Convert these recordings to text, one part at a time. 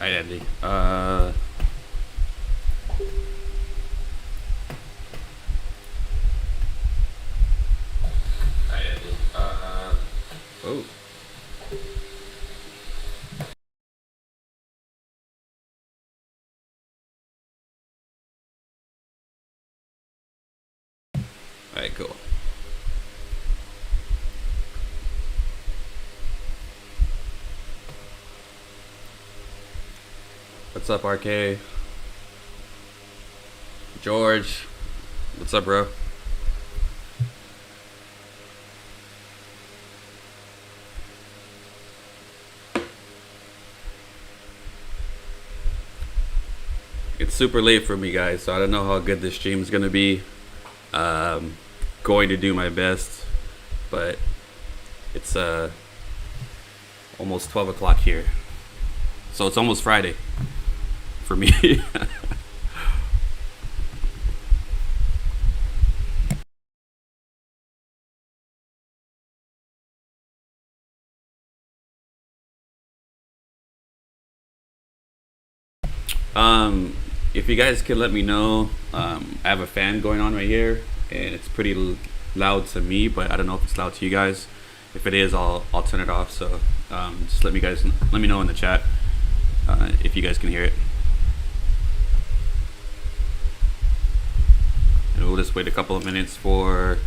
Right, Andy. Right, Andy. Oh. Alright, cool. What's up, RK? George? What's up, bro? It's super late for me, guys, so I don't know how good this stream is gonna be. Going to do my best, but it's almost 12 o'clock here, so it's almost Friday for me. If you guys can let me know, I have a fan going on right here, and it's pretty loud to me, but I don't know if it's loud to you guys. If it is, I'll turn it off. So just let me know in the chat if you guys can hear it. And we'll just wait a couple of minutes for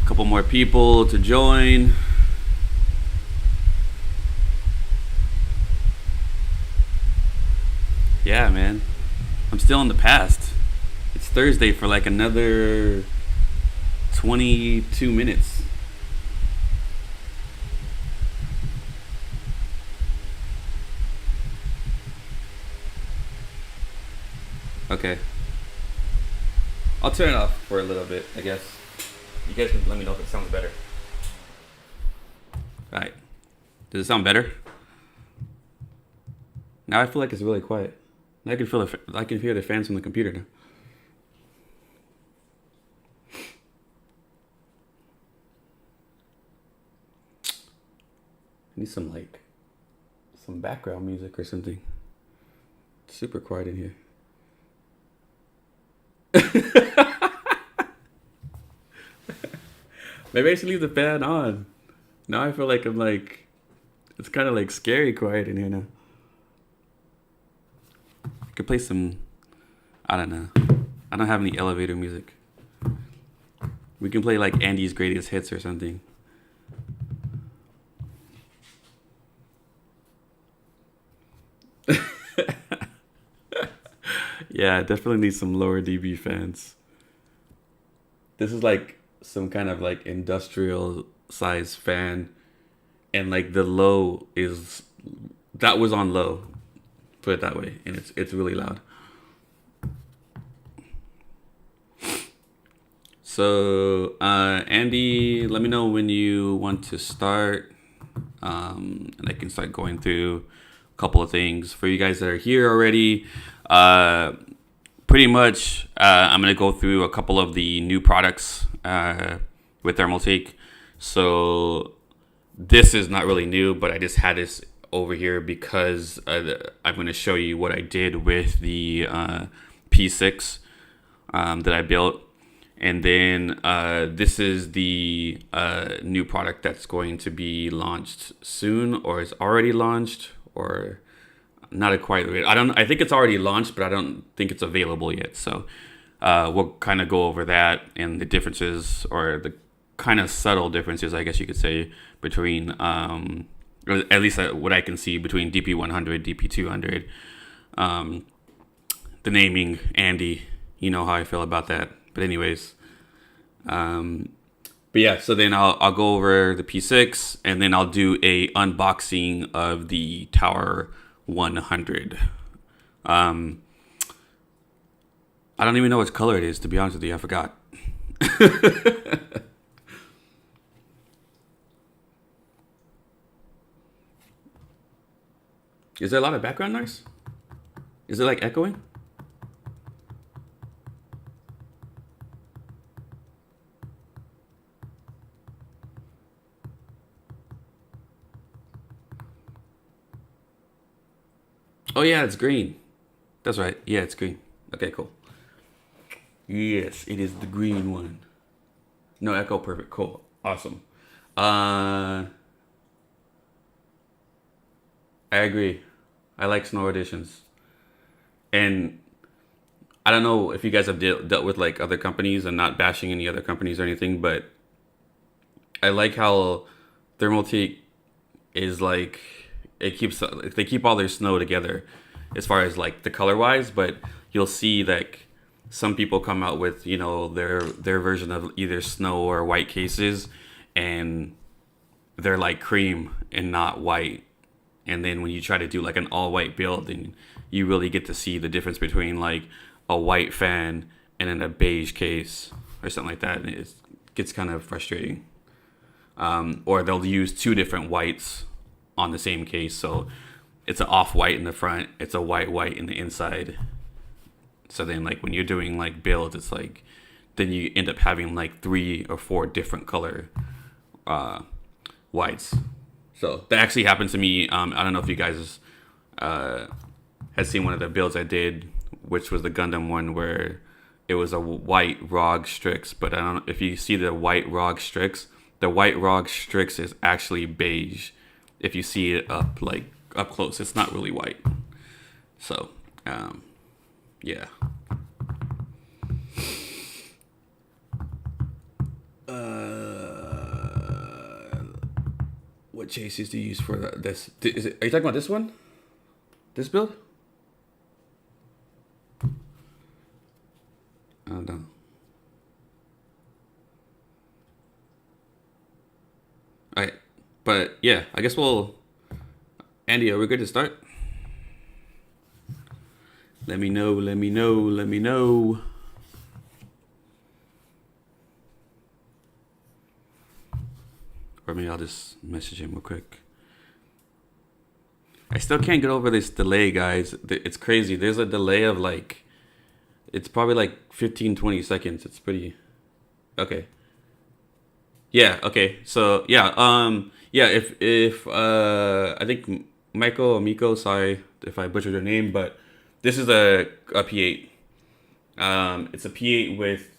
a couple more people to join. Yeah, man. I'm still in the past. It's Thursday for like another 22 minutes. Okay. I'll turn it off for a little bit, I guess. You guys can let me know if it sounds better. Alright. Does it sound better? Now I feel like it's really quiet. I can hear the fans from the computer now. I need some background music or something. It's super quiet in here. Maybe I should leave the fan on. Now I feel like it's kind of like scary quiet in here now. I could play some, I don't know. I don't have any elevator music. We can play like Andy's greatest hits or something. Yeah, definitely need some lower dB fans. This is like some kind of like industrial size fan, and like the low is that was on low, put it that way, and it's really loud. So Andy, let me know when you want to start, and I can start going through a couple of things for you guys that are here already. Pretty much, I'm gonna go through a couple of the new products with Thermaltake. So this is not really new, but I just had this over here because I'm gonna show you what I did with the P6 that I built. And then this is the new product that's going to be launched soon, or is already launched, or not quite. I think it's already launched, but I don't think it's available yet. So we'll kind of go over that and the differences, or the kind of subtle differences, I guess you could say, between, or at least what I can see between DP100, DP200. The naming, Andy, you know how I feel about that. But anyways, but yeah, so then I'll go over the P6, and then I'll do a unboxing of the Tower 100. I don't even know which color it is, to be honest with you. I forgot. Is there a lot of background noise? Is it like echoing? Oh yeah, it's green. That's right. Yeah, it's green. Okay, cool. Yes, it is the green one. No echo, perfect. Cool. Awesome. I agree. I like snow editions. And I don't know if you guys have dealt with like other companies, and not bashing any other companies or anything, but I like how Thermaltake is like, it keeps, they keep all their snow together as far as like the color wise, but you'll see like some people come out with, you know, their version of either snow or white cases, and they're like cream and not white. And then when you try to do like an all white build, then you really get to see the difference between like a white fan and then a beige case or something like that. And it gets kind of frustrating. Or they'll use two different whites on the same case. So it's an off white in the front, it's a white in the inside. So then like when you're doing like builds, it's like, then you end up having like 3 or 4 different color whites. So that actually happened to me. I don't know if you guys had seen one of the builds I did, which was the Gundam one, where it was a white ROG Strix. But I don't know if you see the white ROG Strix. The white ROG Strix is actually beige. If you see it up close, it's not really white. So, yeah. What chases do you use for this? Are you talking about this one? This build? I don't know. All right, but yeah, I guess Andy, are we good to start? Let me know. Or maybe I'll just message him real quick. I still can't get over this delay, guys. It's crazy. There's a delay of like, it's probably like 15-20 seconds. It's pretty okay. Yeah, okay. So yeah, if I think Michael or Miko, sorry if I butchered your name, but this is a P8. It's a P8 with,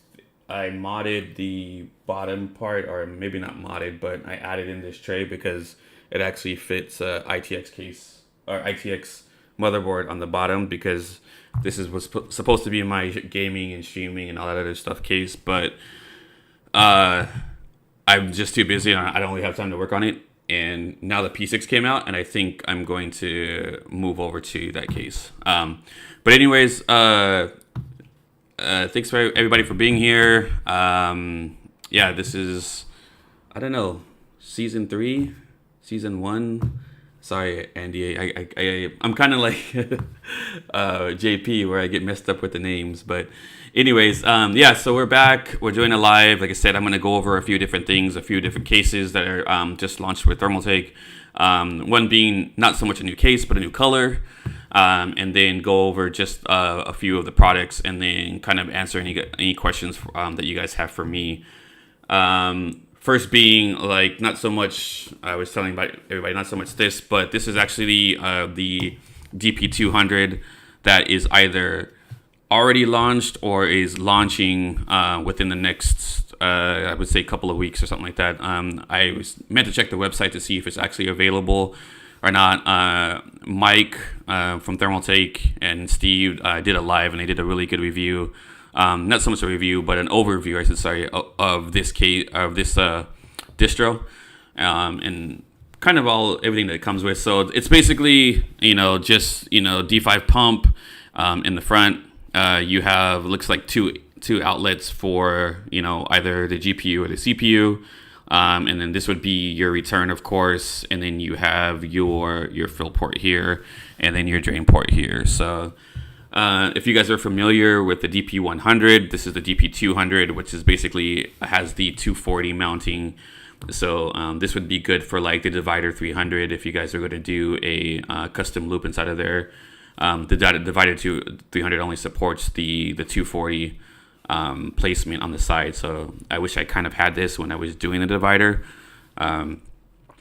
I modded the bottom part, or maybe not modded, but I added in this tray because it actually fits ITX case or ITX motherboard on the bottom, because this was supposed to be my gaming and streaming and all that other stuff case, but I'm just too busy and I don't really have time to work on it. And now the P6 came out, and I think I'm going to move over to that case. But anyways, thanks for everybody for being here. Yeah, this is, I don't know, season 3, season 1. Sorry, Andy. I'm kind of like JP, where I get messed up with the names. But anyways, yeah, so we're back. We're doing a live. Like I said, I'm going to go over a few different things, a few different cases that are just launched with Thermaltake. One being not so much a new case, but a new color. And then go over just a few of the products, and then kind of answer any questions that you guys have for me. First being like, not so much, I was telling everybody, not so much this, but this is actually the DP200 that is either already launched or is launching within the next, I would say, couple of weeks or something like that. I was meant to check the website to see if it's actually available or not. Mike from Thermaltake and Steve did a live, and they did a really good review. Not so much a review, but an overview, I should say, of this case, of this distro, and kind of everything that it comes with. So it's basically, just D5 pump in the front. You have, looks like two outlets for either the GPU or the CPU. And then this would be your return, of course, and then you have your fill port here, and then your drain port here. So if you guys are familiar with the DP100, this is the DP200, which is basically has the 240 mounting. So this would be good for like the Divider 300 if you guys are going to do a custom loop inside of there. The Divider 300 only supports the 240 placement on the side. So I wish I kind of had this when I was doing the divider.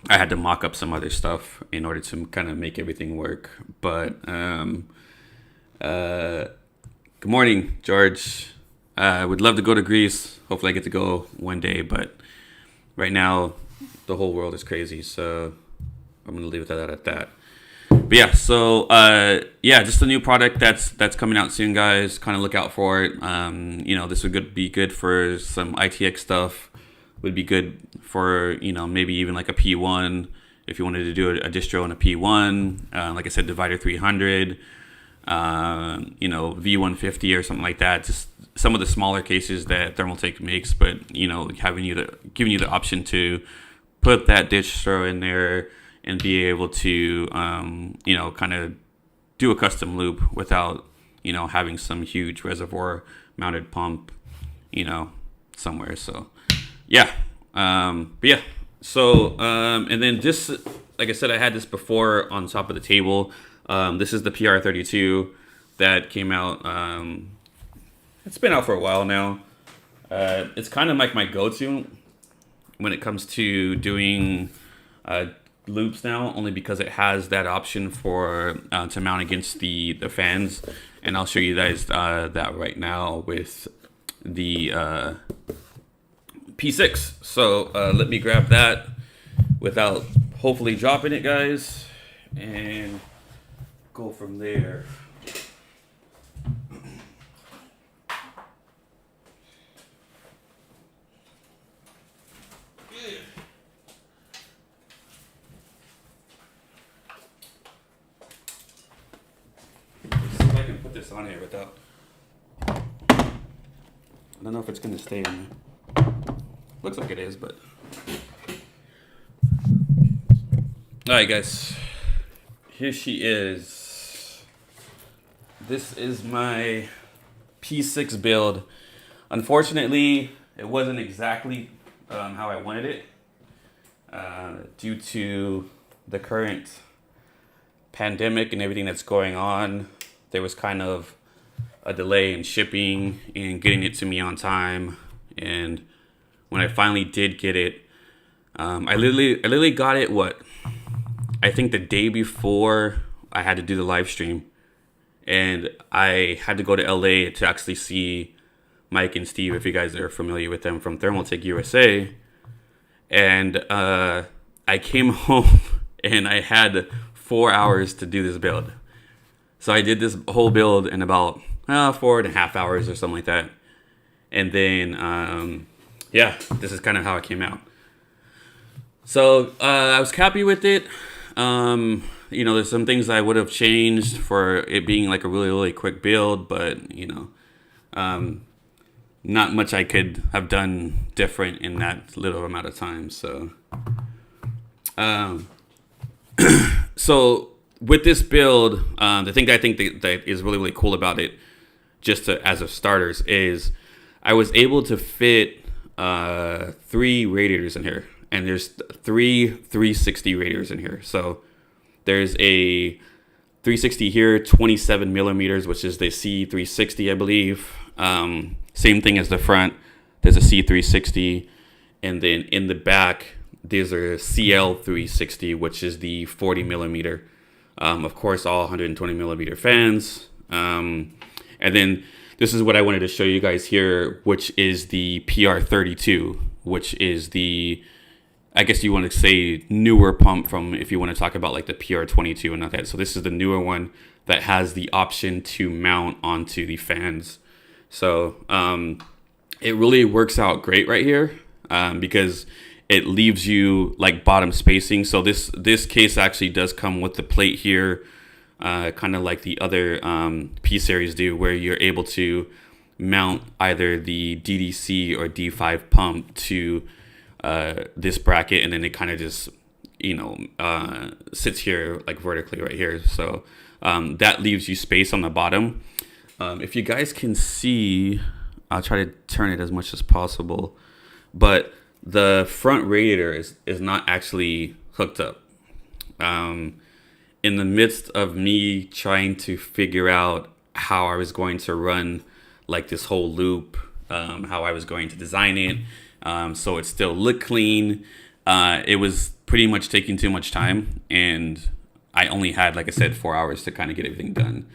I had to mock up some other stuff in order to kind of make everything work. But good morning, George. I would love to go to Greece. Hopefully I get to go one day, but right now the whole world is crazy, so I'm gonna leave that at that. But yeah, so just a new product that's coming out soon, guys. Kind of look out for it. This would be good for some ITX stuff. Would be good for maybe even like a P1 if you wanted to do a distro in a P1. Like I said, Divider 300, V150 or something like that. Just some of the smaller cases that Thermaltake makes, but giving you the option to put that distro in there and be able to kind of do a custom loop without having some huge reservoir mounted pump somewhere. So and then just like I said, I had this before on top of the table. This is the PR32 that came out. It's been out for a while now. It's kind of like my go-to when it comes to doing loops now, only because it has that option for to mount against the fans, and I'll show you guys that right now with the P6. So let me grab that without hopefully dropping it, guys, and go from there. Put this on here without. I don't know if it's going to stay in there. Looks like it is, but. Alright, guys. Here she is. This is my P6 build. Unfortunately, it wasn't exactly how I wanted it. Due to the current pandemic and everything that's going on, there was kind of a delay in shipping and getting it to me on time. And when I finally did get it, I literally got it, I think the day before I had to do the live stream. And I had to go to LA to actually see Mike and Steve, if you guys are familiar with them, from Thermaltake USA. And I came home and I had 4 hours to do this build. So I did this whole build in about 4.5 hours or something like that. And then, this is kind of how it came out. So I was happy with it. There's some things I would have changed for it being like a really, really quick build, but, not much I could have done different in that little amount of time. So, with this build, the thing that I think that is really, really cool about it, as of starters, is I was able to fit 3 radiators in here, and there's 3 360 radiators in here. So there's a 360 here, 27 millimeters, which is the C360, I believe. Same thing as the front. There's a C360, and then in the back there's a CL360, which is the 40 millimeter. Of course, all 120 millimeter fans. And then this is what I wanted to show you guys here, which is the PR32, which is the, I guess you want to say, newer pump from, if you want to talk about like the PR22 and not that. So this is the newer one that has the option to mount onto the fans. So it really works out great right here because it leaves you like bottom spacing. So this case actually does come with the plate here, kind of like the other P series do, where you're able to mount either the DDC or D5 pump to this bracket, and then it kind of just sits here like vertically right here. So that leaves you space on the bottom. If you guys can see, I'll try to turn it as much as possible, but the front radiator is not actually hooked up. In the midst of me trying to figure out how I was going to run like this whole loop, how I was going to design it, so it still looked clean, it was pretty much taking too much time, and I only had, like I said, 4 hours to kind of get everything done.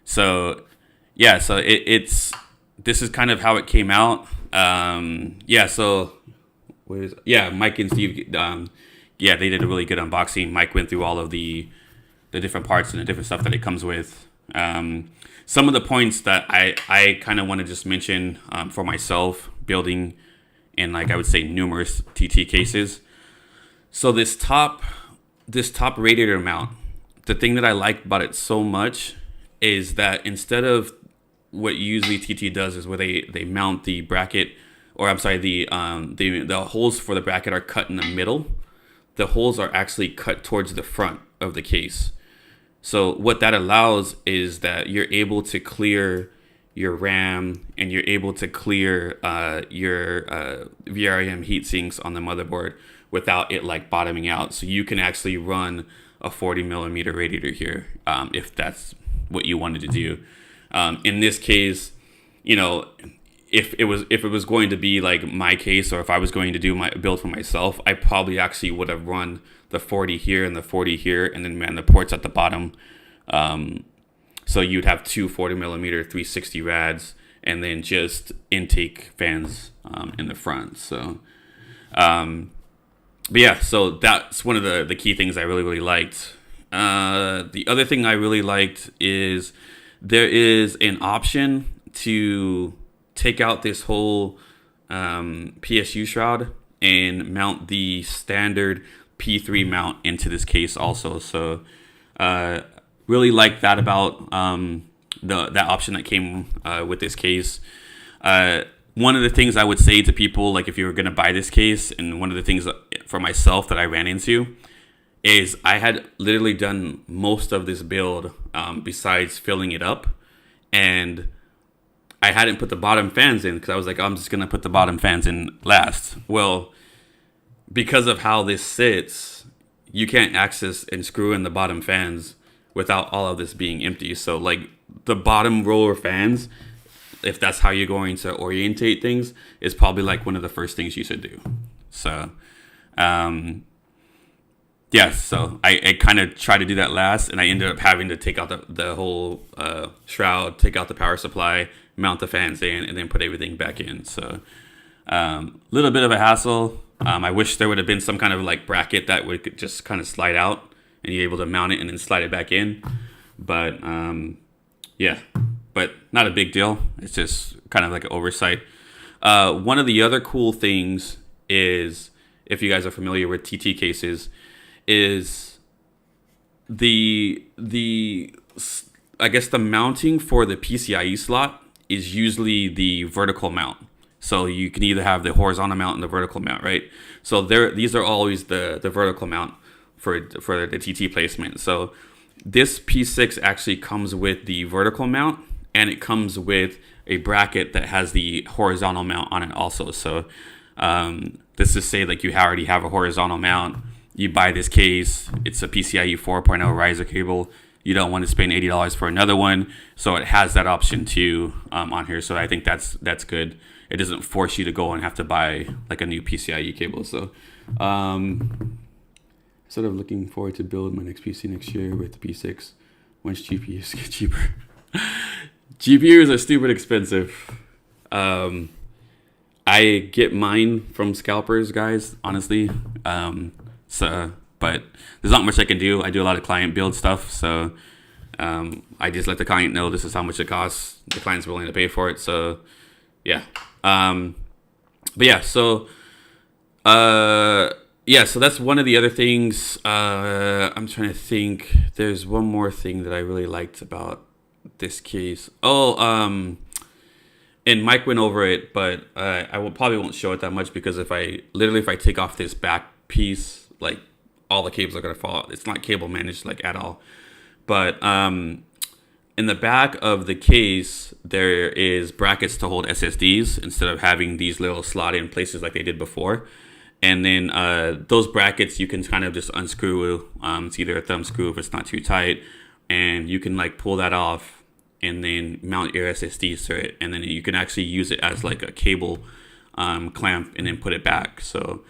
So yeah, so this is kind of how it came out. So Mike and Steve, they did a really good unboxing. Mike went through all of the different parts and the different stuff that it comes with. Some of the points that I kind of want to just mention for myself building in, like, I would say, numerous TT cases. So this top radiator mount, the thing that I like about it so much is that instead of what usually TT does is where they mount the bracket, or I'm sorry, the holes for the bracket are cut in the middle. The holes are actually cut towards the front of the case. So what that allows is that you're able to clear your RAM, and you're able to clear your VRM heat sinks on the motherboard without it like bottoming out. So you can actually run a 40 millimeter radiator here if that's what you wanted to do. In this case, if it was going to be like my case, or if I was going to do my build for myself, I probably actually would have run the 40 here and the 40 here, and then man the ports at the bottom. So you'd have two 40 millimeter 360 rads, and then just intake fans in the front. So, so that's one of the key things I really liked. The other thing I really liked is there is an option to take out this whole PSU shroud and mount the standard P3 mount into this case also. So really like that about that option that came with this case. One of the things I would say to people, like if you were going to buy this case, and one of the things for myself that I ran into is I had literally done most of this build besides filling it up, and I hadn't put the bottom fans in because I was like, I'm just going to put the bottom fans in last. Well, because of how this sits, you can't access and screw in the bottom fans without all of this being empty. So like the bottom roller fans, if that's how you're going to orientate things, is probably like one of the first things you should do. So, so I kind of tried to do that last, and I ended up having to take out the whole shroud, take out the power supply, mount the fans in, and then put everything back in. So little bit of a hassle. I wish there would have been some kind of like bracket that would just kind of slide out and you're able to mount it and then slide it back in. But but not a big deal. It's just kind of like an oversight. One of the other cool things is, if you guys are familiar with TT cases, is the I guess the mounting for the PCIe slot is usually the vertical mount. So you can either have the horizontal mount and the vertical mount, right? So these are always the vertical mount for the TT placement. So this P6 actually comes with the vertical mount, and it comes with a bracket that has the horizontal mount on it also. So this is say like you already have a horizontal mount. You buy this case, it's a PCIe 4.0 riser cable. You don't want to spend $80 for another one, so it has that option too on here. So I think that's good. It doesn't force you to go and have to buy like a new PCIe cable. So sort of looking forward to build my next PC next year with the P6 once GPUs get cheaper. GPUs are stupid expensive. I get mine from scalpers, guys, honestly. But there's not much I can do. I do a lot of client build stuff, so I just let the client know this is how much it costs. The client's willing to pay for it, so yeah. So that's one of the other things. I'm trying to think. There's one more thing that I really liked about this case. And Mike went over it, but probably won't show it that much, because if I take off this back piece, like all the cables are gonna fall out. It's not cable managed like at all. But in the back of the case, there is brackets to hold SSDs instead of having these little slot in places like they did before. And then those brackets you can kind of just unscrew. It's either a thumb screw if it's not too tight, and you can like pull that off and then mount your SSDs to it, and then you can actually use it as like a cable clamp and then put it back. So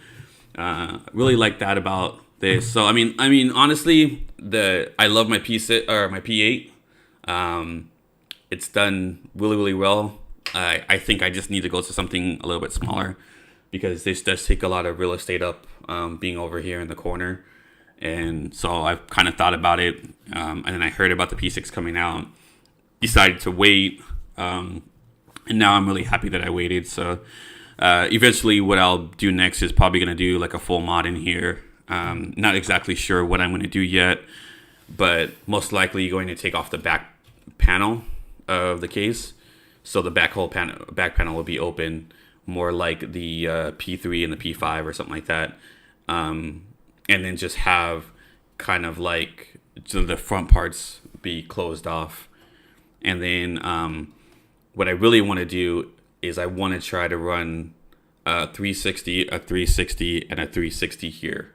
Really like that about this. So I mean, honestly, I love my P6 or my P8. It's done really well. I think I just need to go to something a little bit smaller because this does take a lot of real estate up, being over here in the corner. And so I've kind of thought about it, and then I heard about the P6 coming out, decided to wait, and now I'm really happy that I waited. So eventually what I'll do next is probably going to do like a full mod in here. Not exactly sure what I'm going to do yet, but most likely going to take off the back panel of the case. So the back panel will be open, more like the P3 and the P5 or something like that. And then just have kind of like the front parts be closed off. And then what I really want to do is I want to try to run a 360, a 360, and a 360 here.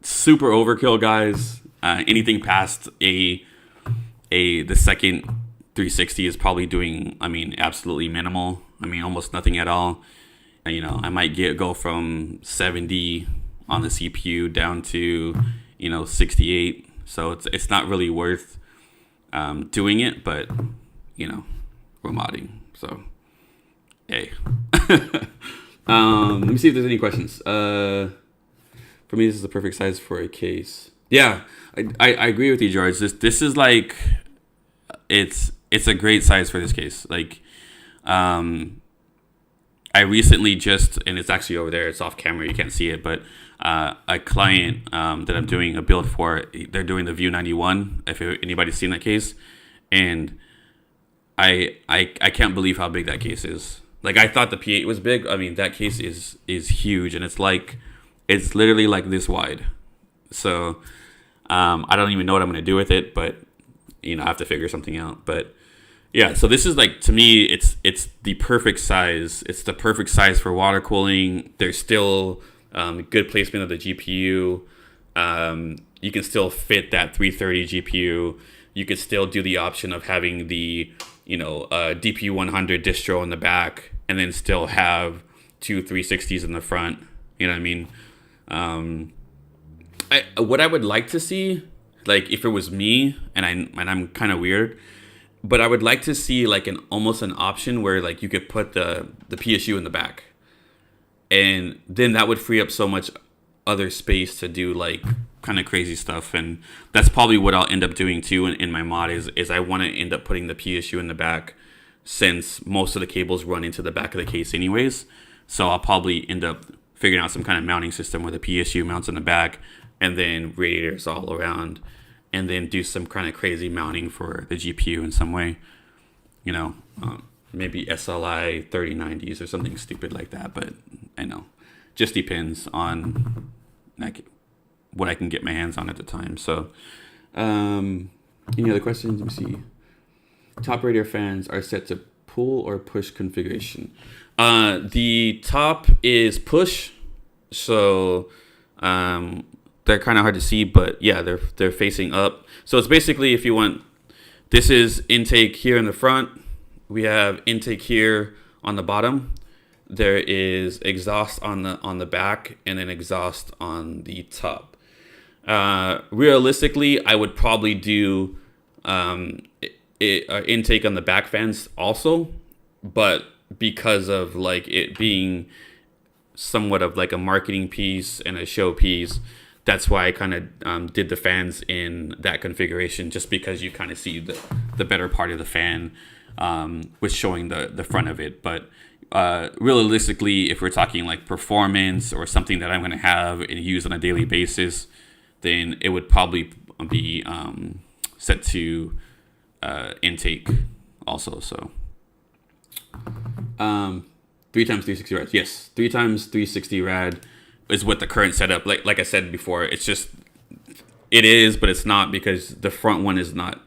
Super overkill, guys. Anything past the second 360 is probably doing, absolutely minimal. Almost nothing at all. I might go from 70 on the CPU down to 68. So it's not really worth doing it, but we're modding, so hey. Let me see if there's any questions. For me, this is the perfect size for a case. Yeah, I agree with you, George. This is like it's a great size for this case. Like I recently and it's actually over there, it's off camera, you can't see it, but a client that I'm doing a build for, they're doing the View 91, if anybody's seen that case, and I can't believe how big that case is. Like, I thought the P8 was big. That case is huge, and it's literally like this wide. So I don't even know what I'm going to do with it, but I have to figure something out. But yeah, so this is like, to me, it's the perfect size. It's the perfect size for water cooling. There's still good placement of the GPU. You can still fit that 330 GPU. You could still do the option of having the DP 100 distro in the back, and then still have two 360s in the front. You know what I mean? What I would like to see, like if it was me, and I'm kind of weird, but I would like to see like almost an option where like you could put the PSU in the back, and then that would free up so much other space to do like kind of crazy stuff. And that's probably what I'll end up doing too in my mod is I want to end up putting the PSU in the back, since most of the cables run into the back of the case anyways. So I'll probably end up figuring out some kind of mounting system where the PSU mounts in the back and then radiators all around, and then do some kind of crazy mounting for the GPU in some way, maybe SLI 3090s or something stupid like that. But I know, just depends on like what I can get my hands on at the time. So any other questions? Let me see. Top radiator fans are set to pull or push configuration. The top is push, so they're kind of hard to see, but yeah, they're facing up. So it's basically, if you want, this is intake here in the front. We have intake here on the bottom. There is exhaust on the back, and then exhaust on the top. Realistically, I would probably do intake on the back fans also, but because of like it being somewhat of like a marketing piece and a show piece, that's why I kind of did the fans in that configuration, just because you kind of see the better part of the fan with showing the front of it. But realistically, if we're talking like performance or something that I'm going to have and use on a daily basis, then it would probably be set to intake also. So 3 times 360 rad. Yes, 3 times 360 rad is what the current setup. Like I said before, it is, but it's not, because the front one is not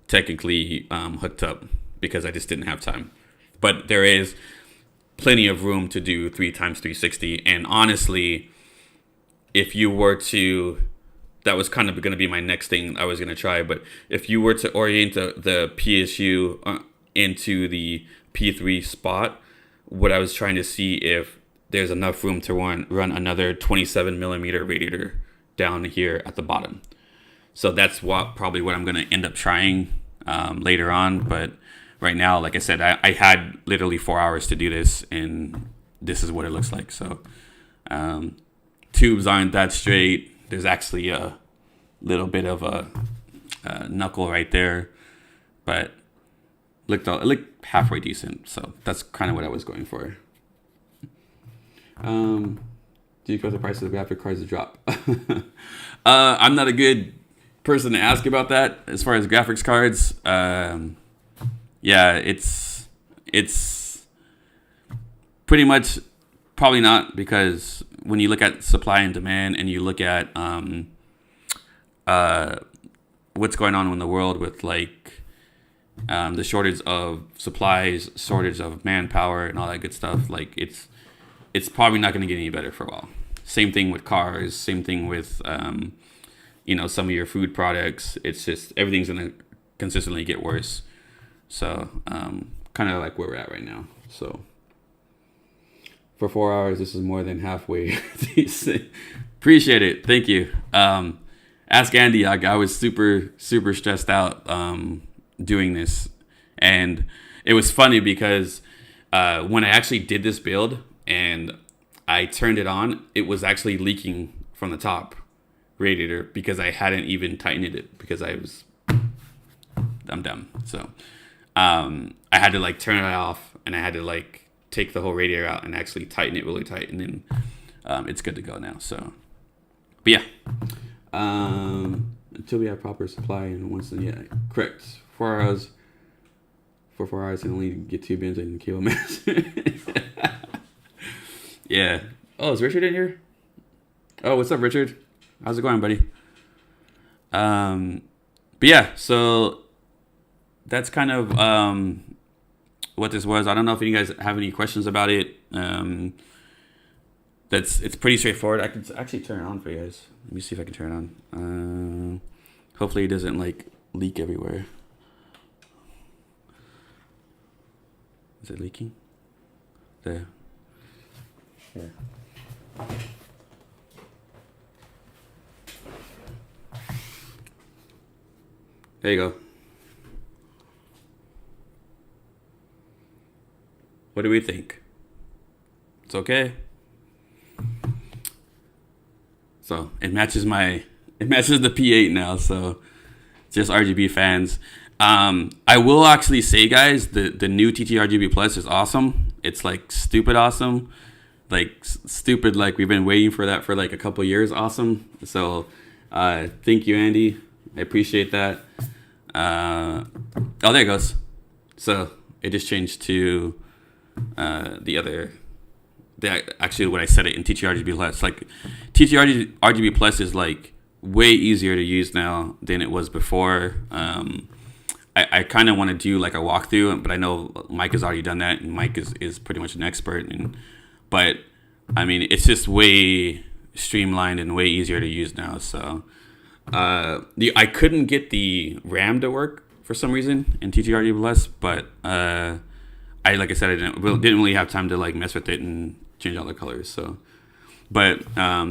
technically hooked up because I just didn't have time. But there is plenty of room to do 3 times 360. And honestly, if you were to, that was kind of going to be my next thing I was going to try. But if you were to orient the PSU into the P3 spot, what I was trying to see if there's enough room to run another 27 millimeter radiator down here at the bottom. So that's probably what I'm going to end up trying later on. But right now, like I said, I had literally 4 hours to do this, and this is what it looks like. So tubes aren't that straight. There's actually a little bit of a knuckle right there, but it looked halfway decent. So that's kind of what I was going for. Do you expect the price of the graphic cards to drop? I'm not a good person to ask about that as far as graphics cards. Yeah, it's pretty much probably not, because when you look at supply and demand and you look at what's going on in the world with like the shortage of supplies, shortage of manpower, and all that good stuff, like it's probably not going to get any better for a while. Same thing with cars. Same thing with some of your food products. It's just everything's going to consistently get worse. So kind of like where we're at right now. So for 4 hours, this is more than halfway decent. Appreciate it. Thank you. Ask Andy. I was super stressed out doing this, and it was funny because when I actually did this build and I turned it on, it was actually leaking from the top radiator because I hadn't even tightened it because I'm dumb. So I had to like turn it off, and I had to like take the whole radiator out and actually tighten it really tight, and then it's good to go now. So, but yeah, until we have proper supply, and once correct. 4 hours. For 4 hours, and only get 2 bins and kill mass. Yeah. Oh, is Richard in here? Oh, what's up, Richard? How's it going, buddy? But yeah, so that's kind of what this was. I don't know if you guys have any questions about it. It's pretty straightforward. I can actually turn it on for you guys. Let me see if I can turn it on. Hopefully it doesn't like leak everywhere. Is it leaking? There. Here. There you go. What do we think? It's okay. So it matches the P8 now, so just RGB fans. I will actually say, guys, the new TT-RGB Plus is awesome. It's like stupid awesome. Like stupid, like we've been waiting for that for like a couple years awesome. So thank you, Andy. I appreciate that. Oh, there it goes. So it just changed to actually when I set it in TT-RGB Plus. Like TT-RGB Plus is like way easier to use now than it was before. I kind of want to do like a walkthrough, but I know Mike has already done that, and Mike is pretty much an expert. But I mean, it's just way streamlined and way easier to use now. So I couldn't get the RAM to work for some reason in TT-RGB Plus, but like I said, I didn't really have time to like mess with it and change all the colors. So, but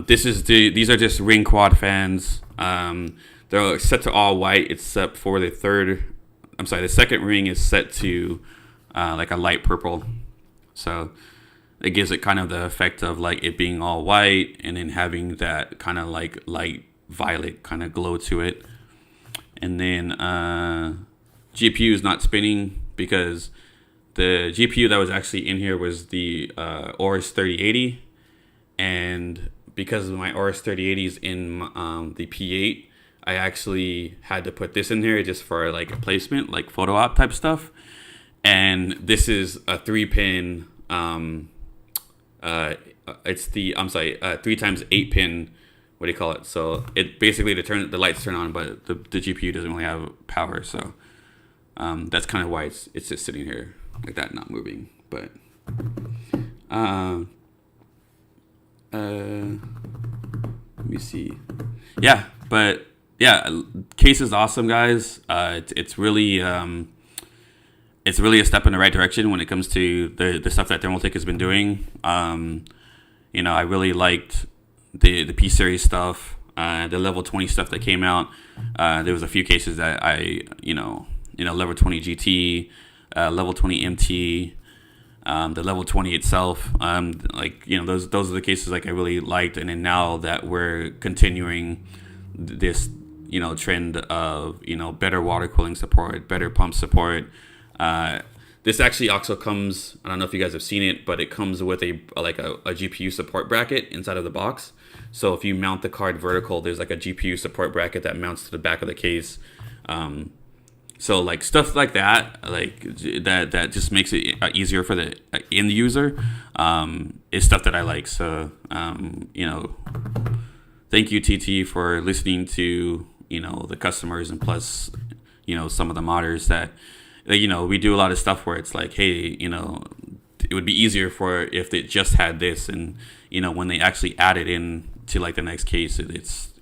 these are just ring quad fans. They're set to all white except for the second ring is set to like a light purple. So it gives it kind of the effect of like it being all white and then having that kind of like light violet kind of glow to it. And then GPU is not spinning because the GPU that was actually in here was the Aorus 3080, and because my Aorus 3080 is in the P8, I actually had to put this in here just for like a placement, like photo op type stuff. And this is a 3-pin. It's the 3x8 pin. What do you call it? So it basically the lights turn on, but the GPU doesn't really have power. So that's kind of why it's just sitting here like that, not moving. But let me see. Yeah, but yeah, case is awesome, guys. It's really a step in the right direction when it comes to the stuff that Thermaltake has been doing. I really liked the P series stuff, the level 20 stuff that came out. There was a few cases that I level 20 GT, level 20 MT, the level 20 itself. Those are the cases like I really liked. And then now that we're continuing this trend of better water cooling support, better pump support. This actually also comes, I don't know if you guys have seen it, but it comes with a GPU support bracket inside of the box. So if you mount the card vertical, there's like a GPU support bracket that mounts to the back of the case. So like stuff like that, that just makes it easier for the end user, is stuff that I like. So thank you, TT, for listening to the customers, and plus some of the modders that we do a lot of stuff where it's like, hey, it would be easier for if they just had this, and when they actually add it in to like the next case, it's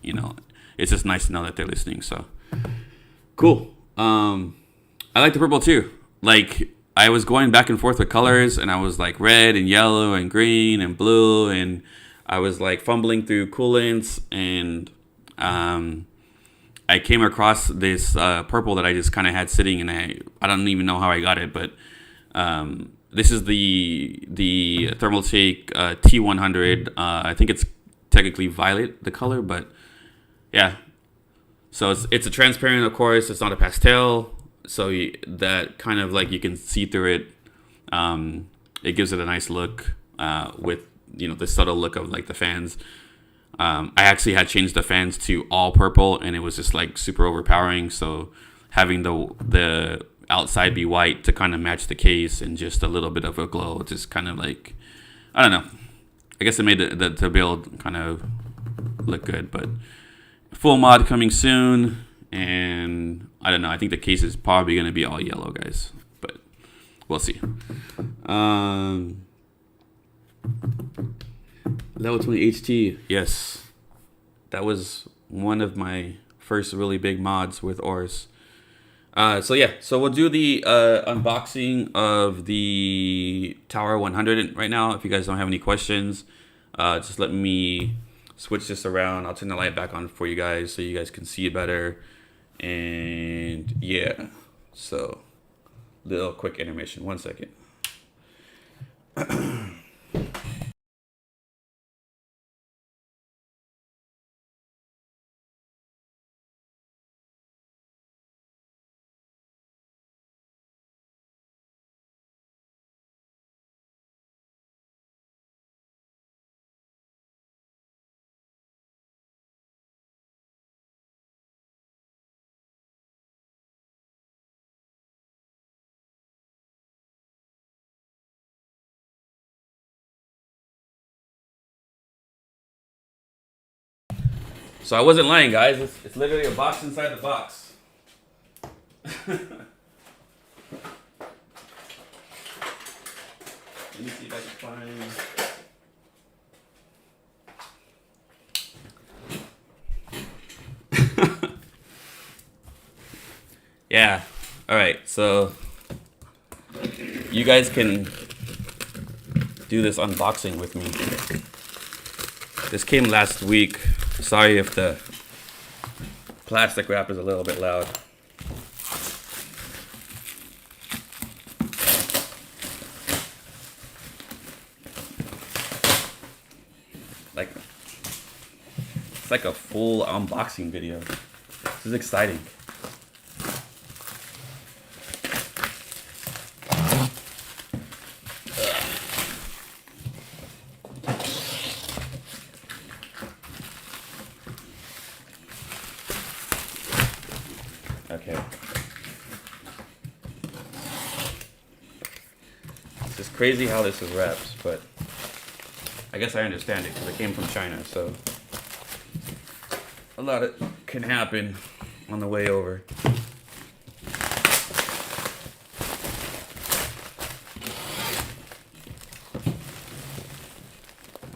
just nice to know that they're listening. So cool. I like the purple too. Like I was going back and forth with colors, and I was like red and yellow and green and blue, and I was like fumbling through coolants, and I came across this purple that I just kind of had sitting, and I don't even know how I got it, but this is the Thermaltake T100. I think it's technically violet, the color, but yeah. So it's a transparent, of course. It's not a pastel, so that kind of like you can see through it. It gives it a nice look with the subtle look of like the fans. I actually had changed the fans to all purple, and it was just like super overpowering. So having the outside be white to kind of match the case and just a little bit of a glow, just kind of like, I don't know. I guess it made the build kind of look good, but full mod coming soon. And I don't know. I think the case is probably going to be all yellow, guys, but we'll see. Level 20 HT, yes, that was one of my first really big mods with Ors. So we'll do the unboxing of the Tower 100 right now. If you guys don't have any questions, just let me switch this around. I'll turn the light back on for you guys so you guys can see it better. And yeah, so little quick intermission. 1 second. So I wasn't lying, guys. It's literally a box inside the box. Let me see if I can find. Yeah. All right. So you guys can do this unboxing with me. This came last week. Sorry if the plastic wrap is a little bit loud. It's like a full unboxing video. This is exciting. Okay. It's just crazy how this is wrapped, but I guess I understand it because it came from China, so a lot can happen on the way over.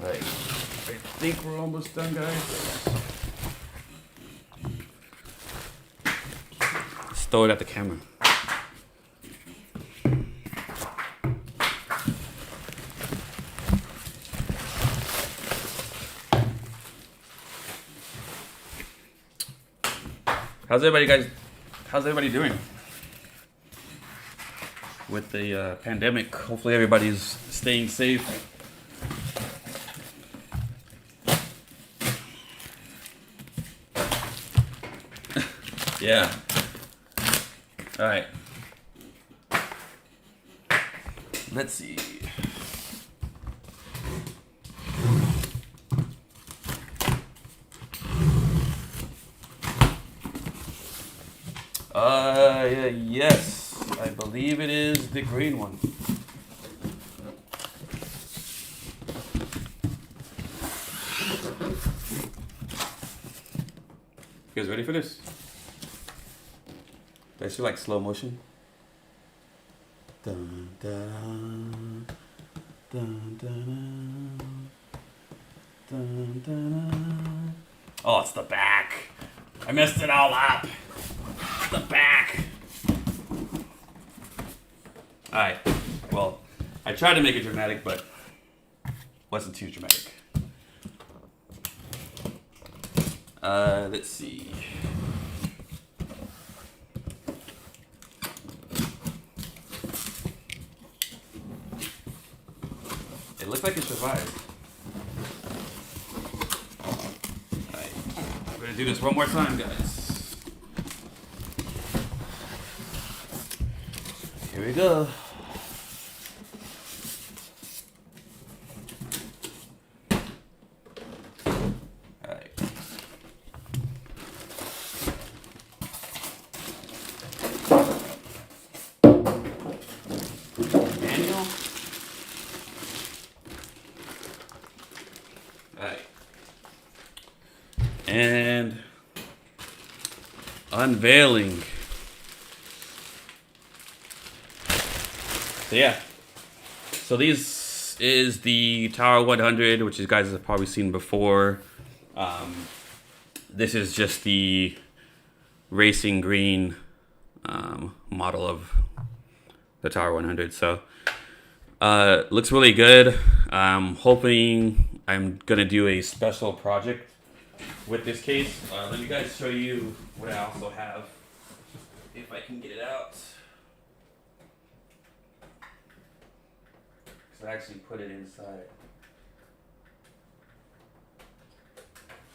Right. I think we're almost done, guys. Let's throw it at the camera. How's everybody doing with the pandemic? Hopefully everybody's staying safe. Yeah. All right. Let's see. Yes, I believe it is the green one. You guys ready for this? Did I see like slow motion? Dun, dun, dun, dun, dun, dun. Oh, it's the back. I messed it all up. It's the back. Alright. Well, I tried to make it dramatic, but wasn't too dramatic. Let's see. It looks like it survived. Alright. We're gonna do this one more time, guys. Here we go. Alright. Manual. Alright. And unveiling. So yeah. So this is the Tower 100, which you guys have probably seen before. This is just the racing green model of the Tower 100. So looks really good. I'm hoping I'm gonna do a special project with this case. Let me guys show you what I also have, if I can get it out. Because I actually put it inside.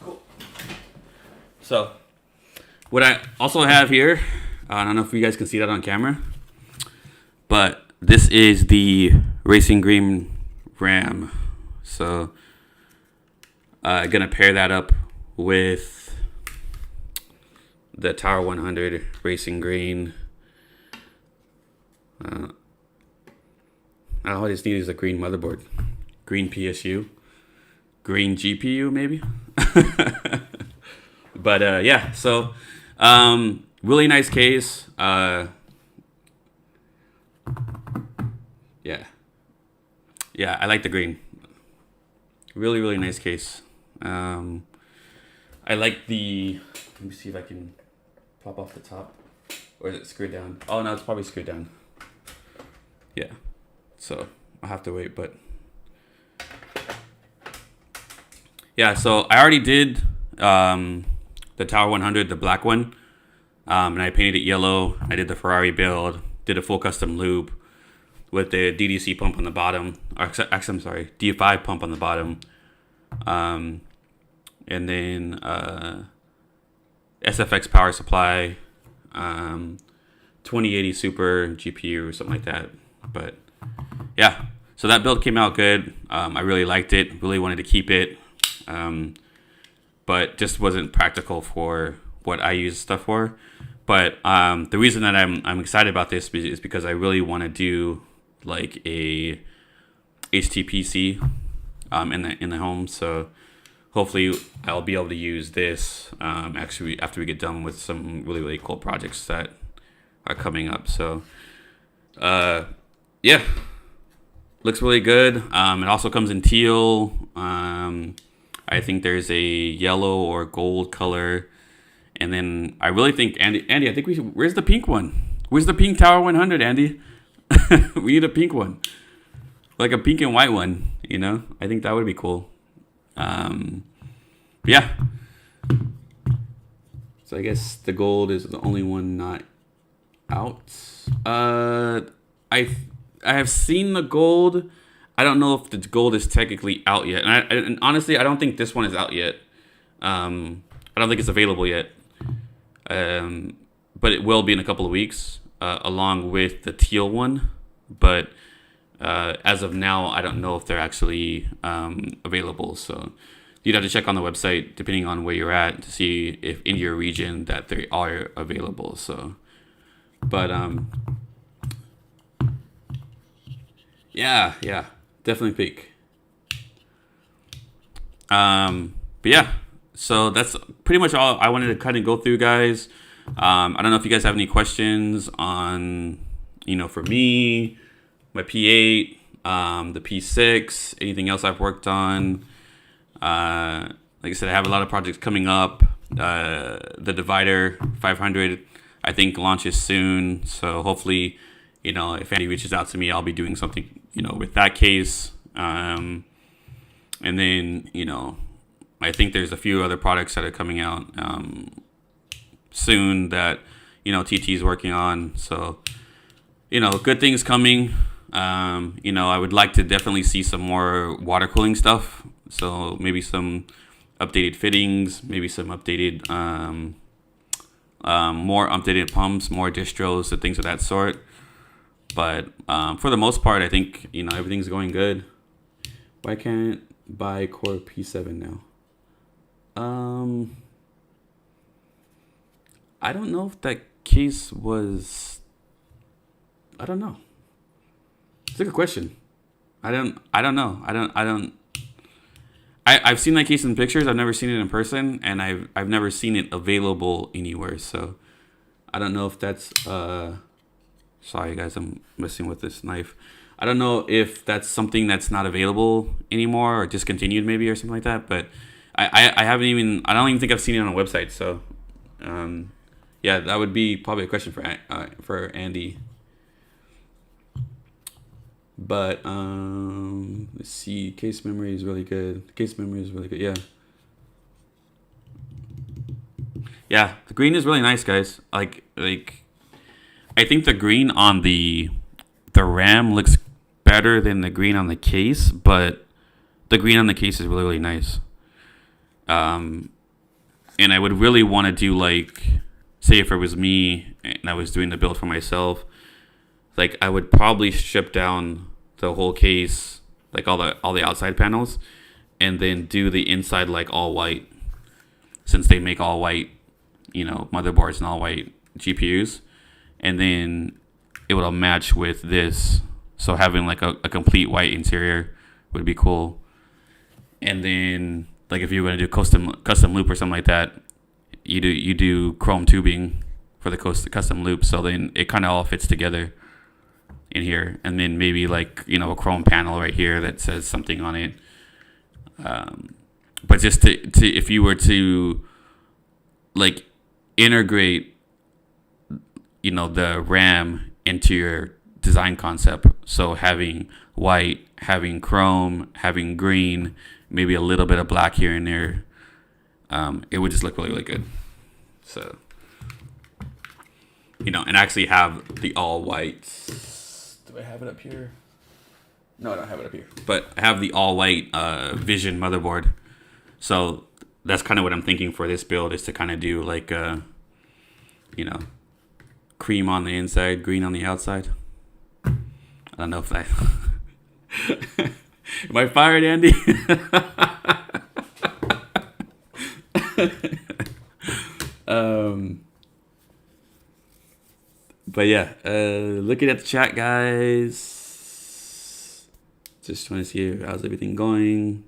Cool. So what I also have here, I don't know if you guys can see that on camera, but this is the Racing Green RAM. So gonna pair that up with the Tower 100 Racing Green. All I just need is a green motherboard, green PSU, green GPU maybe. But yeah, so really nice case. Yeah, I like the green. Really nice case. I like the, let me see if I can pop off the top, or is it screwed down? Oh no, it's probably screwed down. Yeah, so I'll have to wait, but yeah, so I already did the Tower 100, the black one, and I painted it yellow. I did the Ferrari build, did a full custom loop with the DDC pump on the bottom, or actually I'm sorry, D5 pump on the bottom, and then SFX power supply, 2080 Super GPU or something like that. But yeah, so that build came out good. I really liked it, really wanted to keep it, but just wasn't practical for what I use stuff for. But the reason that I'm excited about this is because I really want to do like a HTPC in the home. So hopefully I'll be able to use this actually after we get done with some really cool projects that are coming up. So yeah, looks really good. It also comes in teal. I think there's a yellow or gold color. And then I really think, Andy, I think where's the pink one? Where's the pink Tower 100, Andy? We need a pink one. Like a pink and white one, you know? I think that would be cool. Yeah. So So I guess the gold is the only one not out. I have seen the gold. I don't know if the gold is technically out yet, and honestly, I don't think this one is out yet. I don't think it's available yet, but it will be in a couple of weeks, along with the teal one. But as of now, I don't know if they're actually available. So you'd have to check on the website, depending on where you're at, to see if in your region that they are available. So, but yeah, definitely peak. But yeah, so that's pretty much all I wanted to kind of go through, guys. I don't know if you guys have any questions on, for me, my P8, the P6, anything else I've worked on. Like I said, I have a lot of projects coming up. The Divider 500, I think, launches soon. So hopefully, if Andy reaches out to me, I'll be doing something, with that case. And then, I think there's a few other products that are coming out soon that, TT is working on. So, good things coming. I would like to definitely see some more water cooling stuff. So maybe some updated fittings, maybe some updated, more updated pumps, more distros, and things of that sort. But for the most part, I think, everything's going good. Why can't buy Core P7 now? I don't know if that case was... I don't know. It's a good question. I don't know. I've seen that case in pictures. I've never seen it in person, and I've never seen it available anywhere. So I don't know if that's sorry guys, I'm messing with this knife. I don't know if that's something that's not available anymore or discontinued maybe or something like that. But I don't even think I've seen it on a website. So yeah, that would be probably a question for Andy. But let's see. Case memory is really good. Yeah, the green is really nice, guys. Like I think the green on the RAM looks better than the green on the case, but the green on the case is really, really nice. And I would really want to do, like, say if it was me and I was doing the build for myself, like I would probably strip down the whole case, like all the outside panels, and then do the inside like all white, since they make all white, motherboards and all white GPUs, and then it would all match with this. So having like a complete white interior would be cool. And then like if you were gonna do custom loop or something like that, you do chrome tubing for the custom loop, so then it kind of all fits together in here. And then maybe like a chrome panel right here that says something on it. But just to if you were to like integrate the RAM into your design concept, so having white, having chrome, having green, maybe a little bit of black here and there, it would just look really, really good. So and actually have the all white. Do I have it up here? No, I don't have it up here. But I have the all white Vision motherboard. So that's kind of what I'm thinking for this build, is to kind of do like cream on the inside, green on the outside. I don't know if I am I fired, Andy? But yeah, looking at the chat, guys. Just trying to see how's everything going.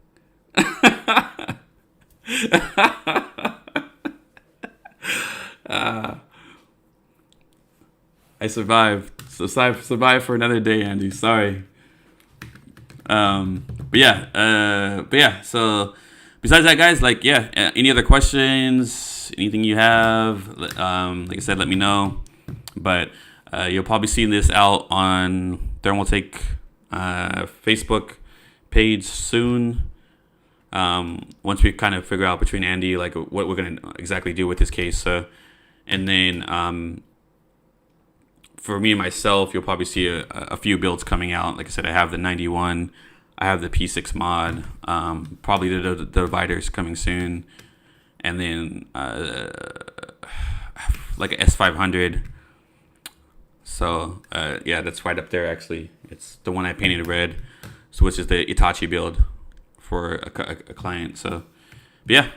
I survived. Survived for another day, Andy. Sorry. But yeah. So besides that, guys, any other questions? Anything you have? Like I said, let me know. But you'll probably see this out on Thermaltake Facebook page soon. once we kind of figure out between Andy like what we're gonna exactly do with this case. And then for me and myself, you'll probably see a few builds coming out. Like I said, I have the 91, I have the P6 mod, probably the dividers coming soon, and then like an S500. So yeah, that's right up there actually. It's the one I painted red, so which is the Itachi build for a client. So yeah.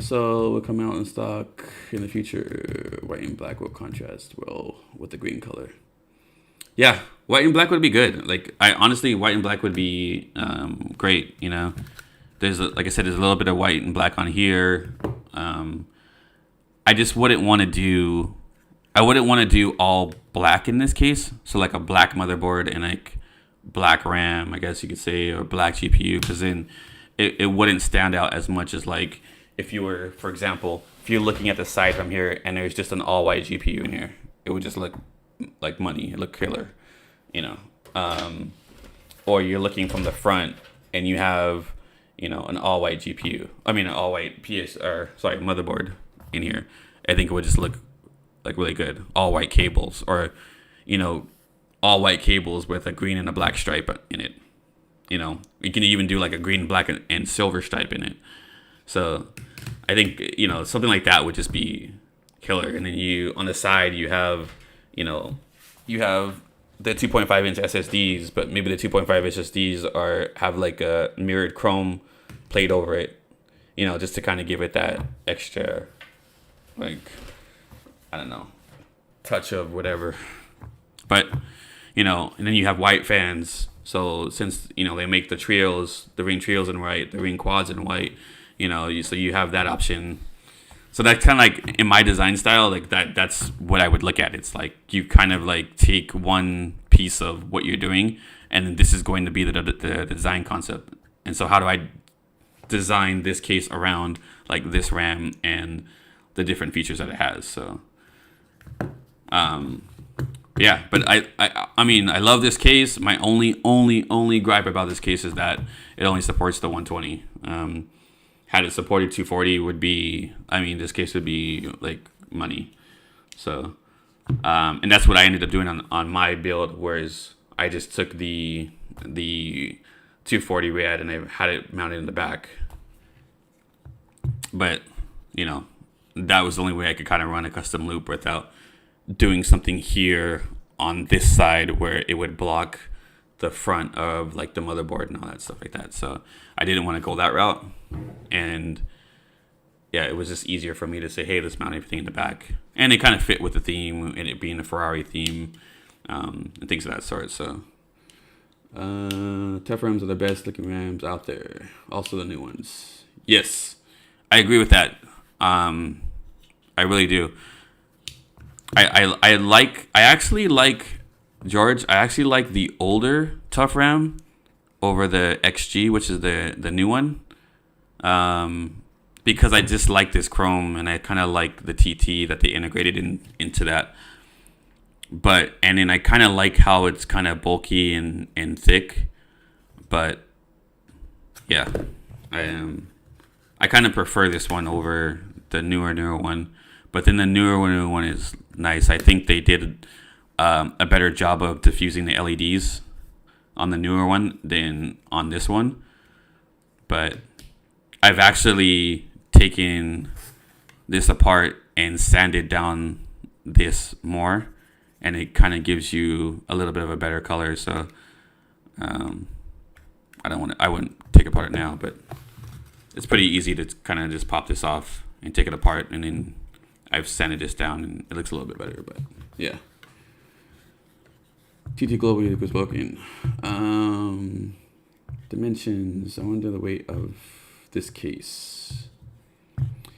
So will come out in stock in the future. White and black will contrast well with the green color. Yeah, white and black would be good. Like I honestly, white and black would be great. You know, there's like I said, there's a little bit of white and black on here. I just wouldn't want to do. I wouldn't want to do all black in this case. So like a black motherboard and like black RAM, I guess you could say, or black GPU, because then it wouldn't stand out as much as like if you were, for example, if you're looking at the side from here and there's just an all white GPU in here, it would just look like money. It look killer, you know. Or you're looking from the front and you have, you know, an all white GPU. I mean, an all white motherboard in here. I think it would just look like really good. All white cables, or, you know, all white cables with a green and a black stripe in it. You know, you can even do like a green, black, and silver stripe in it. So I think, you know, something like that would just be killer. And then you, on the side, you have, you know, you have the 2.5 inch SSDs, but maybe the 2.5 SSDs have like a mirrored chrome plate over it, you know, just to kind of give it that extra, like, I don't know, touch of whatever. But, you know, and then you have white fans. So since, you know, they make the ring trios in white, the ring quads in white, you know, so you have that option. So that's kind of like in my design style, like that's what I would look at. It's like you kind of like take one piece of what you're doing, and this is going to be the design concept. And so how do I design this case around like this RAM and the different features that it has? So, yeah, but I mean, I love this case. My only gripe about this case is that it only supports the 120. Had it supported 240 would be, I mean, this case would be like money. So, and that's what I ended up doing on my build, whereas I just took the 240 red and I had it mounted in the back. But, you know, that was the only way I could kind of run a custom loop without doing something here on this side where it would block the front of like the motherboard and all that stuff like that. So I didn't want to go that route. And yeah, it was just easier for me to say, hey, let's mount everything in the back. And it kind of fit with the theme and it being a Ferrari theme, and things of that sort. So tough RAMs are the best looking RAMs out there. Also the new ones. Yes, I agree with that. I really do. I actually like the older tough RAM over the XG, which is the new one. Because I just like this chrome and I kind of like the TT that they integrated into that. And then I kind of like how it's kind of bulky and thick. But yeah, I kind of prefer this one over the newer one. But then the newer one is nice. I think they did a better job of diffusing the LEDs on the newer one than on this one. But I've actually taken this apart and sanded down this more, and it kind of gives you a little bit of a better color. So I wouldn't take it apart now, but it's pretty easy to kind of just pop this off and take it apart, and then I've sanded this down and it looks a little bit better. But yeah, TT Global was spoken. Dimensions. I wonder the weight of this case.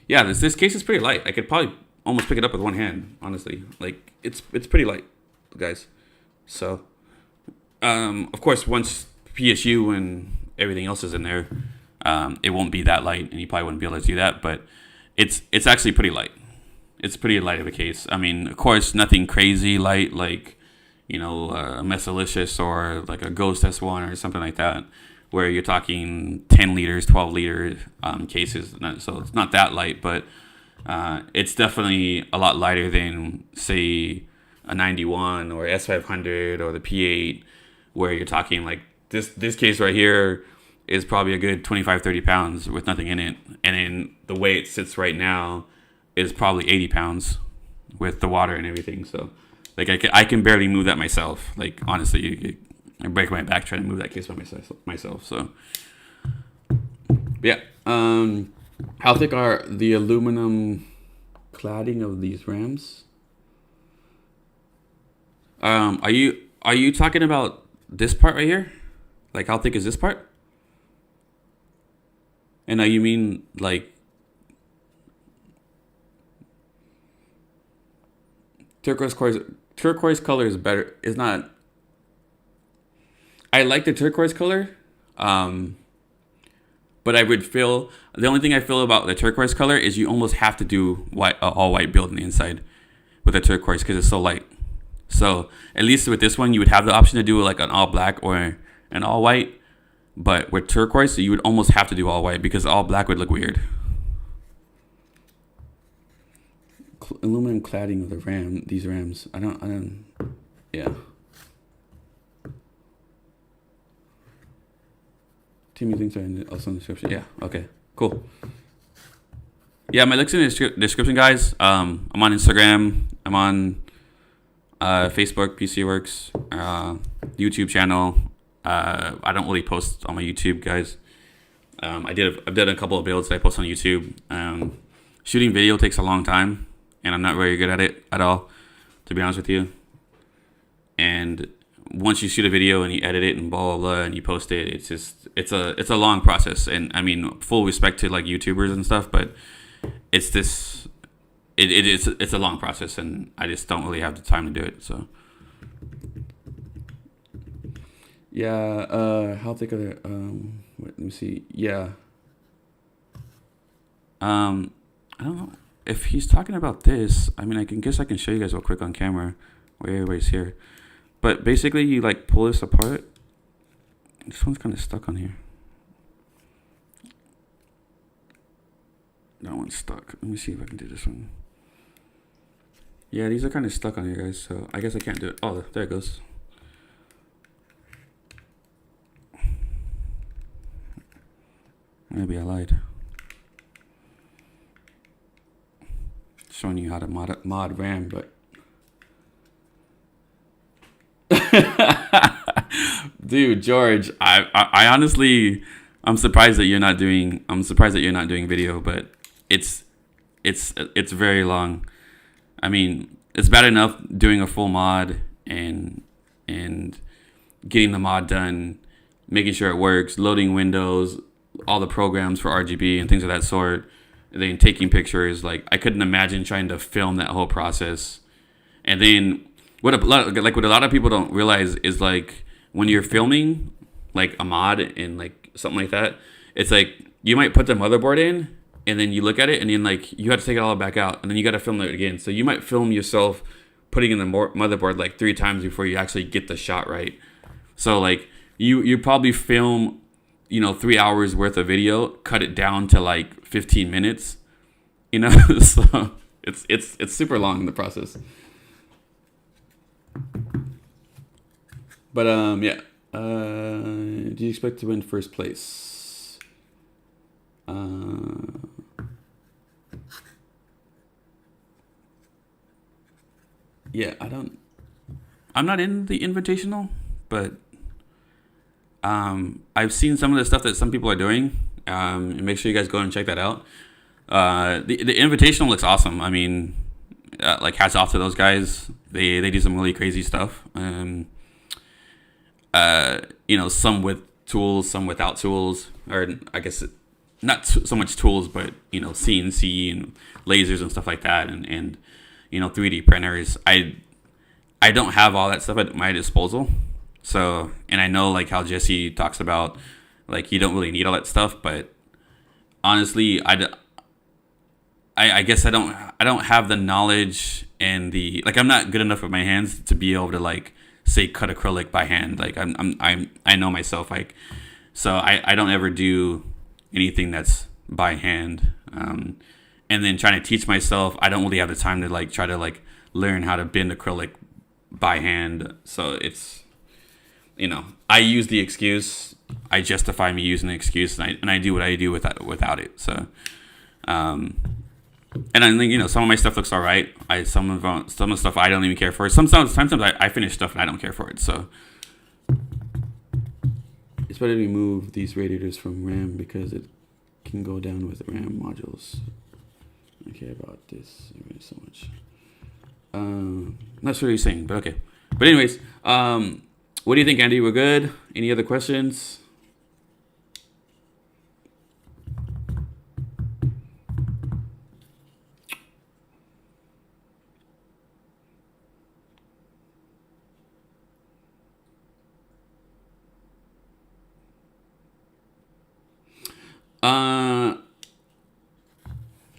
Yeah, this case is pretty light. I could probably almost pick it up with one hand, honestly. Like it's pretty light, guys. So of course, once PSU and everything else is in there, it won't be that light, and you probably wouldn't be able to do that. But it's actually pretty light. It's pretty light of a case. I mean, of course, nothing crazy light like, you know, a Messalicious or like a Ghost S1 or something like that. where you're talking 10 liters, 12-liter cases. So it's not that light, but it's definitely a lot lighter than, say, a 91 or S500 or the P8, where you're talking like this case right here is probably a good 25, 30 pounds with nothing in it. And then the way it sits right now is probably 80 pounds with the water and everything. So like I can barely move that myself. Like, honestly, I break my back trying to move that case by myself. So yeah. How thick are the aluminum cladding of these rams? Are you talking about this part right here? Like, how thick is this part? And now you mean like turquoise color is better. It's not. I like the turquoise color, but I would feel the only thing I feel about the turquoise color is you almost have to do all white build on the inside with the turquoise because it's so light. So at least with this one, you would have the option to do like an all black or an all white. But with turquoise, you would almost have to do all white because all black would look weird. Aluminum cladding of the these rams. I don't. Yeah. Timmy links are also in the description. Yeah. Okay. Cool. Yeah, my links in the description, guys. I'm on Instagram. I'm on Facebook, PC Werkz, YouTube channel. I don't really post on my YouTube, guys. I've done a couple of builds that I post on YouTube. Shooting video takes a long time, and I'm not very good at it at all, to be honest with you. And once you shoot a video and you edit it and blah blah blah and you post it, it's a long process. And I mean, full respect to like YouTubers and stuff, but it's a long process, and I just don't really have the time to do it. So. Yeah, how thick are they? Let me see. Yeah. I don't know if he's talking about this. I mean, I guess I can show you guys real quick on camera where everybody's here. But basically, you like pull this apart. This one's kind of stuck on here. That one's stuck. Let me see if I can do this one. Yeah, these are kind of stuck on here, guys. So I guess I can't do it. Oh, there it goes. Maybe I lied. Showing you how to mod RAM, but dude, George, I honestly, I'm surprised that you're not doing video, but it's very long. I mean, it's bad enough doing a full mod and getting the mod done, making sure it works, loading Windows, all the programs for RGB and things of that sort, and then taking pictures. Like, I couldn't imagine trying to film that whole process. And then what a lot of people don't realize is, like, when you're filming like a mod and like something like that, it's like you might put the motherboard in and then you look at it and then like you have to take it all back out and then you got to film it again. So you might film yourself putting in the motherboard like 3 times before you actually get the shot right. So like you probably film 3 hours worth of video, cut it down to like 15 minutes, so it's super long in the process. But yeah. Do you expect to win first place? Yeah, I'm not in the invitational, but I've seen some of the stuff that some people are doing. And make sure you guys go and check that out. The invitational looks awesome. I mean, like, hats off to those guys. They do some really crazy stuff. Some with tools, some without tools, or I guess not so much tools, but CNC and lasers and stuff like that, and 3D printers. I don't have all that stuff at my disposal. So, and I know like how Jesse talks about like you don't really need all that stuff, but honestly, I guess I don't have the knowledge and I'm not good enough with my hands to be able to like say cut acrylic by hand. Like I know myself, like So I don't ever do anything that's by hand. And then trying to teach myself, I don't really have the time to like try to like learn how to bend acrylic by hand. So it's, I use the excuse. I justify me using the excuse, and I do what I do without it. So, and I think some of my stuff looks all right. Some of the stuff I don't even care for. Sometimes I finish stuff and I don't care for it. So it's better to remove these radiators from RAM because it can go down with RAM modules. I care about this so much. Not sure what you're saying, but okay. But anyways, what do you think, Andy? We're good? Any other questions?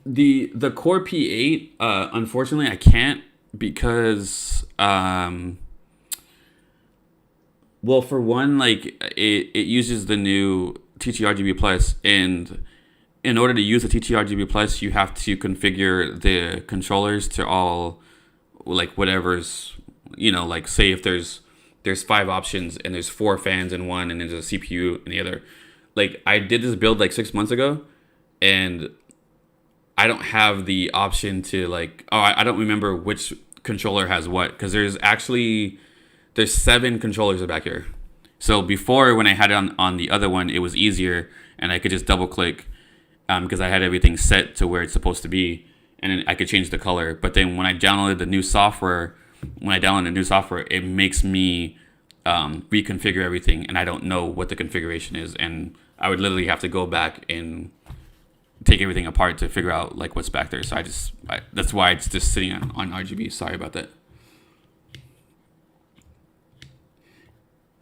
The Core P8, unfortunately, I can't because, well, for one, like it uses the new TTRGB Plus, and in order to use the TTRGB Plus, you have to configure the controllers to all like whatever's, like say if there's 5 options and there's 4 fans in one and there's a CPU in the other. Like I did this build like 6 months ago, and I don't have the option to like, I don't remember which controller has what, because there's 7 controllers back here. So before, when I had it on the other one, it was easier and I could just double click because I had everything set to where it's supposed to be, and then I could change the color. But then when I downloaded the new software, it makes me reconfigure everything, and I don't know what the configuration is, and I would literally have to go back and take everything apart to figure out like what's back there. So that's why it's just sitting on RGB. Sorry about that.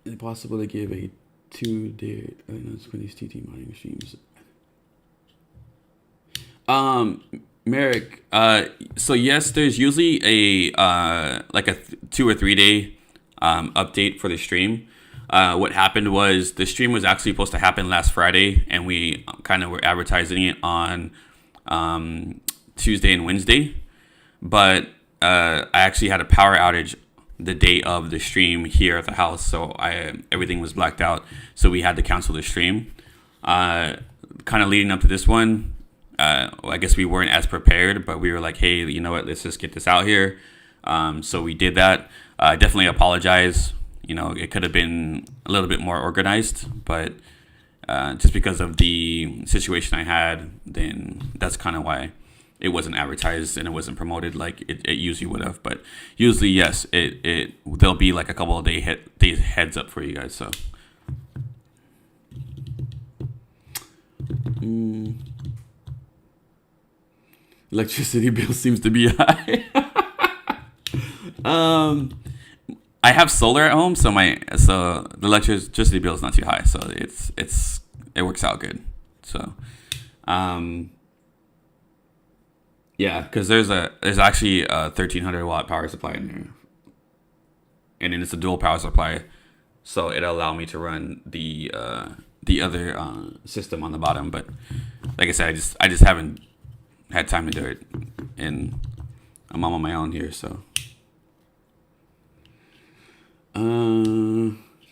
Is it possible to give a 2-day for these TT modding streams? Merrick, so yes, there's usually a like a 2 or 3 day update for the stream. What happened was the stream was actually supposed to happen last Friday, and we kind of were advertising it on Tuesday and Wednesday. But I actually had a power outage the day of the stream here at the house, so everything was blacked out. So we had to cancel the stream. Kind of leading up to this one, I guess we weren't as prepared, but we were like, hey, you know what? Let's just get this out here. So we did that. I definitely apologize. It could have been a little bit more organized, but just because of the situation I had, then that's kind of why it wasn't advertised and it wasn't promoted like it usually would have. But usually, yes, there'll be like a couple of days heads up for you guys. So. Electricity bill seems to be high. I have solar at home, so the electricity bill is not too high, so it works out good. So, yeah, because there's actually a 1,300 watt power supply in there, and then it's a dual power supply, so it'll allow me to run the other system on the bottom. But like I said, I just haven't had time to do it, and I'm on my own here, so. I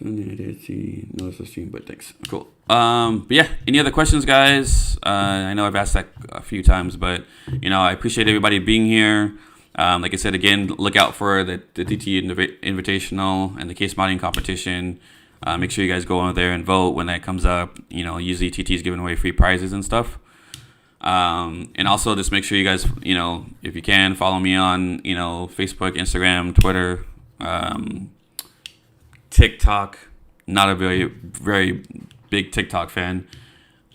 did see notice the stream, but thanks. Cool. But yeah, any other questions, guys? I know I've asked that a few times, but I appreciate everybody being here. Like I said, again, look out for the DT Invitational and the case modding competition. Make sure you guys go on there and vote when that comes up. Usually TT is giving away free prizes and stuff. And also just make sure you guys, if you can, follow me on, Facebook, Instagram, Twitter, TikTok. Not a very, very big TikTok fan,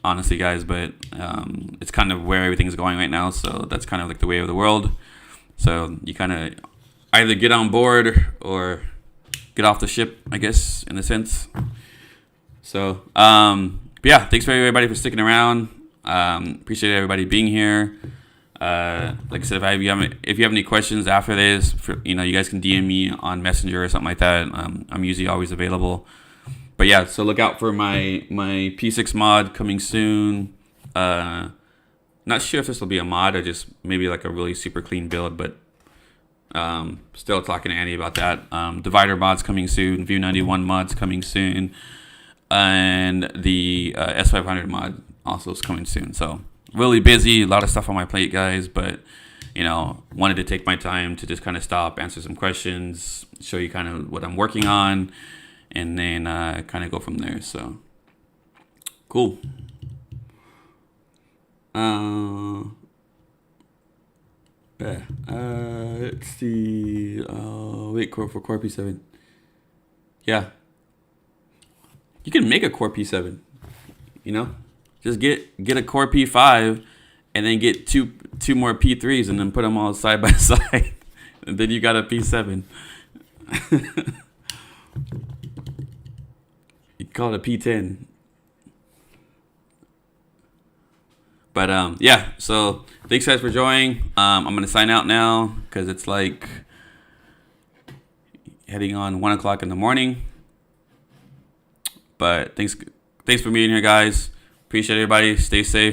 honestly, guys, but it's kind of where everything's going right now, so that's kind of like the way of the world. So you kind of either get on board or get off the ship, I guess, in a sense. So, but yeah, thanks for everybody for sticking around. Appreciate everybody being here. Like I said, if you have any questions after this, you guys can DM me on Messenger or something like that. I'm usually always available. But yeah, so look out for my P6 mod coming soon. Not sure if this will be a mod or just maybe like a really super clean build, but still talking to Andy about that. Divider mods coming soon, View 91 mods coming soon, and the S500 mod also is coming soon. So really busy, a lot of stuff on my plate, guys, but you know, wanted to take my time to just kind of stop, answer some questions, show you kind of what I'm working on, and then kind of go from there. So cool. Let's see. Wait, for Core P7. Yeah, you can make a Core P7. You know, just get a Core P5, and then get two more P3s, and then put them all side by side, and then you got a P7. You call it a P10. But yeah, so thanks guys for joining. I'm gonna sign out now because it's like heading on 1 o'clock in the morning. But thanks for being here, guys. Appreciate everybody. Stay safe.